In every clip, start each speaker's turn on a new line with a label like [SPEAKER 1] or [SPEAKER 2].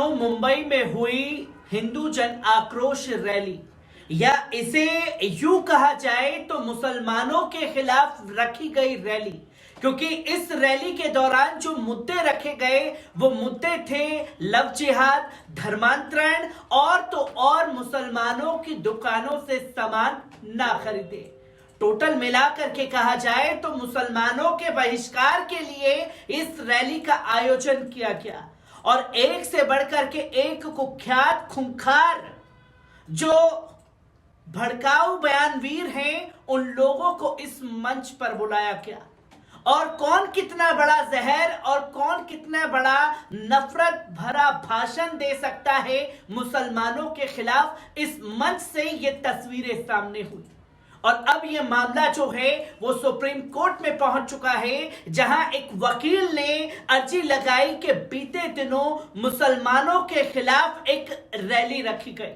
[SPEAKER 1] दिनों मुंबई में हुई हिंदू जन आक्रोश रैली, या इसे यूं कहा जाए तो मुसलमानों के खिलाफ रखी गई रैली, क्योंकि इस रैली के दौरान जो मुद्दे रखे गए वो मुद्दे थे लव जिहाद, धर्मांतरण और तो और मुसलमानों की दुकानों से सामान ना खरीदे। टोटल मिलाकर के कहा जाए तो मुसलमानों के बहिष्कार के लिए इस रैली का आयोजन किया गया और एक से बढ़कर के एक कुख्यात खूंखार जो भड़काऊ बयानवीर हैं उन लोगों को इस मंच पर बुलाया गया। और कौन कितना बड़ा जहर और कौन कितना बड़ा नफरत भरा भाषण दे सकता है मुसलमानों के खिलाफ, इस मंच से ये तस्वीरें सामने हुई। और अब ये मामला जो है वो सुप्रीम कोर्ट में पहुंच चुका है, जहां एक वकील ने अर्जी लगाई कि बीते दिनों मुसलमानों के खिलाफ एक रैली रखी गई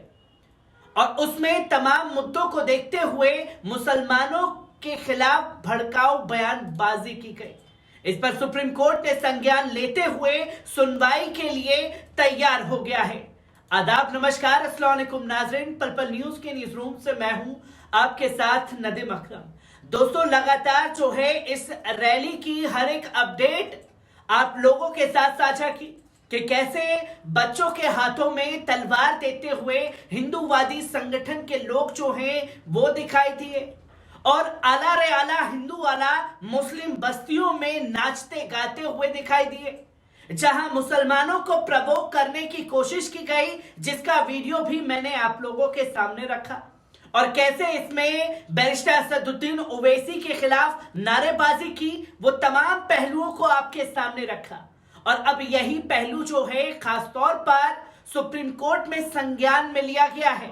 [SPEAKER 1] और उसमें तमाम मुद्दों को देखते हुए मुसलमानों के खिलाफ भड़काऊ बयानबाजी की गई। इस पर सुप्रीम कोर्ट ने संज्ञान लेते हुए सुनवाई के लिए तैयार हो गया है। आदाब, नमस्कार, अस्सलाम वालेकुम नाज़रीन। पल पल न्यूज के न्यूज रूम से मैं हूं आपके साथ नदीम अकरम। दोस्तों, लगातार जो है इस रैली की हर एक अपडेट आप लोगों के साथ साझा की कि कैसे बच्चों के हाथों में तलवार देते हुए हिंदूवादी संगठन के लोग जो हैं वो दिखाई दिए और आला रे आला हिंदू वाला मुस्लिम बस्तियों में नाचते गाते हुए दिखाई दिए, जहां मुसलमानों को प्रवोक करने की कोशिश की गई, जिसका वीडियो भी मैंने आप लोगों के सामने रखा। और कैसे इसमें बैरिस्टर असदुद्दीन ओवैसी के खिलाफ नारेबाजी की, वो तमाम पहलुओं को आपके सामने रखा। और अब यही पहलू जो है खासतौर पर सुप्रीम कोर्ट में संज्ञान में लिया गया है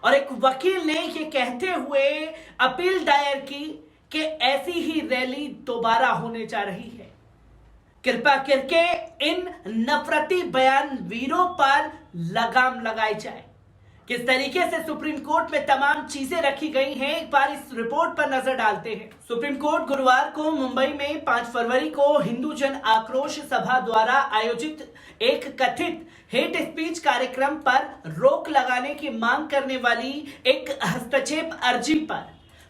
[SPEAKER 1] और एक वकील ने ये कहते हुए अपील दायर की कि ऐसी ही रैली दोबारा होने जा रही है। कृपा करके इन नफरती बयानवीरों पर लगाम लगाई जाए। किस तरीके से सुप्रीम कोर्ट में तमाम चीजें रखी गई हैं, एक बार इस रिपोर्ट पर नजर डालते हैं। सुप्रीम कोर्ट गुरुवार को मुंबई में 5 फरवरी को हिंदू जन आक्रोश सभा द्वारा आयोजित एक कथित हेट स्पीच कार्यक्रम पर रोक लगाने की मांग करने वाली एक हस्तक्षेप अर्जी पर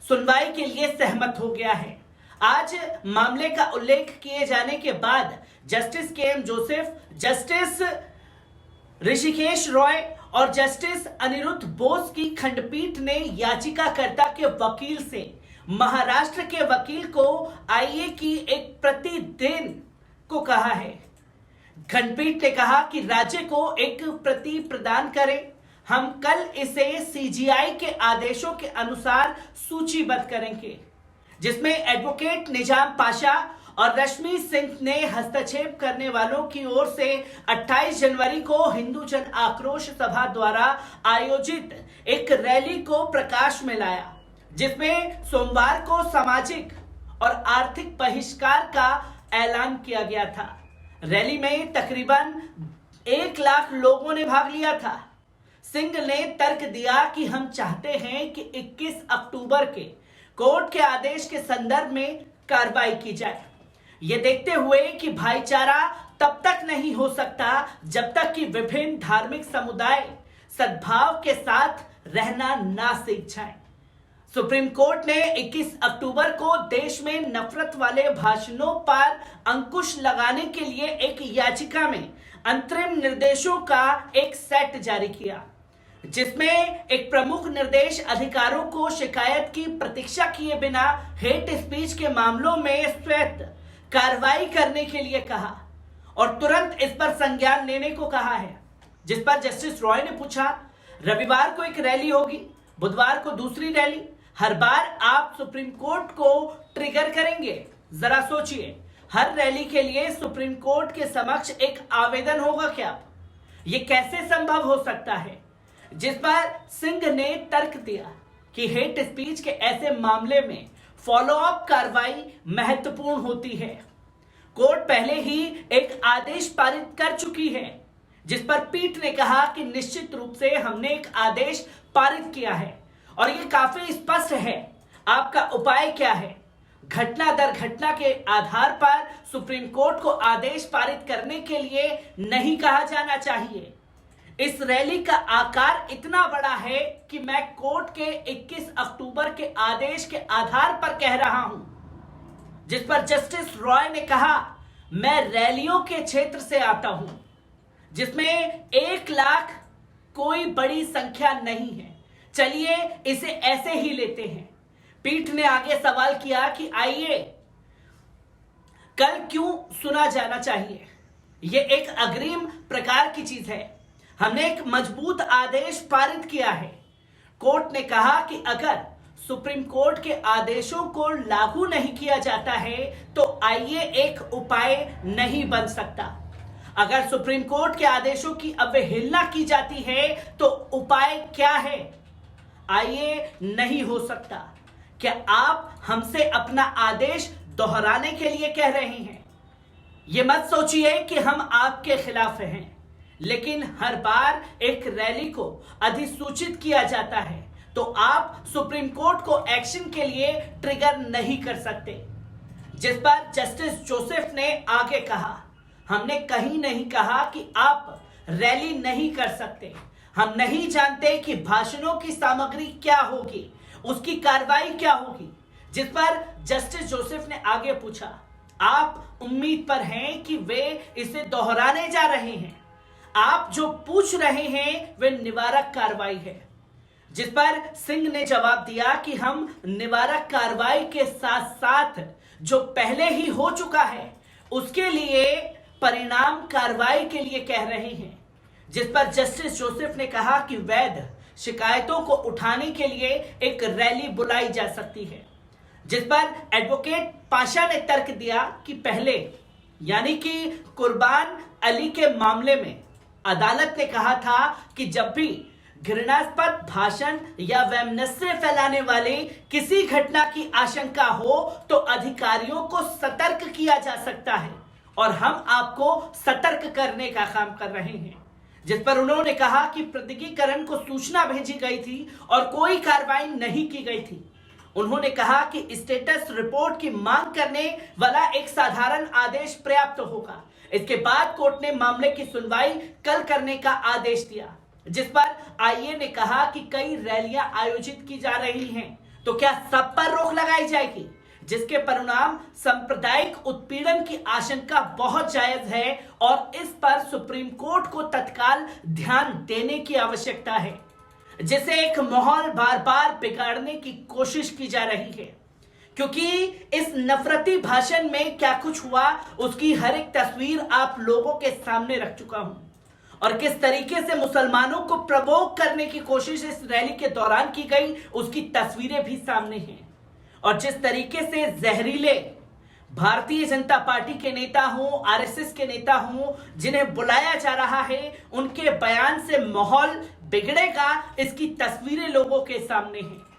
[SPEAKER 1] सुनवाई के लिए सहमत हो गया है। आज मामले का उल्लेख किए जाने के बाद justice KM. Joseph, justice Rishikesh Roy और जस्टिस अनिरुद्ध बोस की खंडपीठ ने याचिकाकर्ता के वकील से महाराष्ट्र के वकील को आईए की एक प्रति देने को कहा है। खंडपीठ ने कहा कि राज्य को एक प्रति प्रदान करें। हम कल इसे सीजीआई के आदेशों के अनुसार सूचीबद्ध करेंगे, जिसमें एडवोकेट निजाम पाशा और रश्मि सिंह ने हस्तक्षेप करने वालों की ओर से 28 जनवरी को हिंदू जन आक्रोश सभा द्वारा आयोजित एक रैली को प्रकाश में लाया, जिसमें सोमवार को सामाजिक और आर्थिक बहिष्कार का ऐलान किया गया था। रैली में तकरीबन 1 लाख लोगों ने भाग लिया था। सिंह ने तर्क दिया कि हम चाहते हैं कि 21 अक्टूबर के कोर्ट के आदेश के संदर्भ में कार्रवाई की जाए, ये देखते हुए कि भाईचारा तब तक नहीं हो सकता जब तक कि विभिन्न धार्मिक समुदाय सद्भाव के साथ रहना ना सीख जाए। सुप्रीम कोर्ट ने 21 अक्टूबर को देश में नफरत वाले भाषणों पर अंकुश लगाने के लिए एक याचिका में अंतरिम निर्देशों का एक सेट जारी किया, जिसमें एक प्रमुख निर्देश अधिकारों को शिकायत की प्रतीक्षा किए बिना हेट स्पीच के मामलों में स्वतः कार्रवाई करने के लिए कहा और तुरंत इस पर संज्ञान लेने को कहा है। जिस पर जस्टिस रॉय ने पूछा, रविवार को एक रैली होगी, बुधवार को दूसरी रैली, हर बार आप सुप्रीम कोर्ट को ट्रिगर करेंगे? जरा सोचिए, हर रैली के लिए सुप्रीम कोर्ट के समक्ष एक आवेदन होगा क्या? ये कैसे संभव हो सकता है? जिस पर सिंह ने तर्क दिया कि हेट स्पीच के ऐसे मामले में फॉलो अप कार्रवाई महत्वपूर्ण होती है। कोर्ट पहले ही एक आदेश पारित कर चुकी है, जिस पर पीठ ने कहा कि निश्चित रूप से हमने एक आदेश पारित किया है और ये काफी स्पष्ट है। आपका उपाय क्या है? घटना दर घटना के आधार पर सुप्रीम कोर्ट को आदेश पारित करने के लिए नहीं कहा जाना चाहिए। इस रैली का आकार इतना बड़ा है कि मैं कोर्ट के 21 अक्टूबर के आदेश के आधार पर कह रहा हूं, जिस पर जस्टिस रॉय ने कहा, मैं रैलियों के क्षेत्र से आता हूं जिसमें 1 लाख कोई बड़ी संख्या नहीं है। चलिए इसे ऐसे ही लेते हैं। पीठ ने आगे सवाल किया कि आइए, कल क्यों सुना जाना चाहिए? यह एक अग्रिम प्रकार की चीज है। हमने एक मजबूत आदेश पारित किया है। कोर्ट ने कहा कि अगर सुप्रीम कोर्ट के आदेशों को लागू नहीं किया जाता है तो आइए एक उपाय नहीं बन सकता। अगर सुप्रीम कोर्ट के आदेशों की अवहेलना की जाती है तो उपाय क्या है? आइए नहीं हो सकता। क्या आप हमसे अपना आदेश दोहराने के लिए कह रहे हैं? यह मत सोचिए कि हम आपके खिलाफ हैं, लेकिन हर बार एक रैली को अधिसूचित किया जाता है तो आप सुप्रीम कोर्ट को एक्शन के लिए ट्रिगर नहीं कर सकते। जिस पर जस्टिस जोसेफ ने आगे कहा, हमने कहीं नहीं कहा कि आप रैली नहीं कर सकते। हम नहीं जानते कि भाषणों की सामग्री क्या होगी, उसकी कार्रवाई क्या होगी। जिस पर जस्टिस जोसेफ ने आगे पूछा, आप उम्मीद पर हैं कि वे इसे दोहराने जा रहे हैं। आप जो पूछ रहे हैं वे निवारक कार्रवाई है। जिस पर सिंह ने जवाब दिया कि हम निवारक कार्रवाई के साथ साथ जो पहले ही हो चुका है उसके लिए परिणाम कार्रवाई के लिए कह रहे हैं। जिस पर जस्टिस जोसेफ ने कहा कि वैध शिकायतों को उठाने के लिए एक रैली बुलाई जा सकती है। जिस पर एडवोकेट पाशा ने तर्क दिया कि पहले, यानी कि कुर्बान अली के मामले में अदालत ने कहा था कि जब भी घृणास्पद भाषण या वैमनस्य फैलाने वाले किसी घटना की आशंका हो तो अधिकारियों को सतर्क किया जा सकता है, और हम आपको सतर्क करने का काम कर रहे हैं। जिस पर उन्होंने कहा कि प्राधिकरण को सूचना भेजी गई थी और कोई कार्रवाई नहीं की गई थी। उन्होंने कहा कि स्टेटस रिपोर्ट की मांग करने वाला एक साधारण आदेश पर्याप्त होगा। इसके बाद कोर्ट ने मामले की सुनवाई कल करने का आदेश दिया। जिस पर आईए ने कहा कि कई रैलियां आयोजित की जा रही हैं, तो क्या सब पर रोक लगाई जाएगी, जिसके परिणाम सांप्रदायिक उत्पीड़न की आशंका बहुत जायज है और इस पर सुप्रीम कोर्ट को तत्काल ध्यान देने की आवश्यकता है, जिसे एक माहौल बार बार बिगाड़ने की कोशिश की जा रही है। क्योंकि इस नफरती भाषण में क्या कुछ हुआ उसकी हर एक तस्वीर आप लोगों के सामने रख चुका हूं, और किस तरीके से मुसलमानों को प्रवोक करने की कोशिश इस रैली के दौरान की गई उसकी तस्वीरें भी सामने हैं। और जिस तरीके से जहरीले भारतीय जनता पार्टी के नेता हों, आरएसएस के नेता हों, जिन्हें बुलाया जा रहा है, उनके बयान से माहौल बिगड़ेगा, इसकी तस्वीरें लोगों के सामने हैं।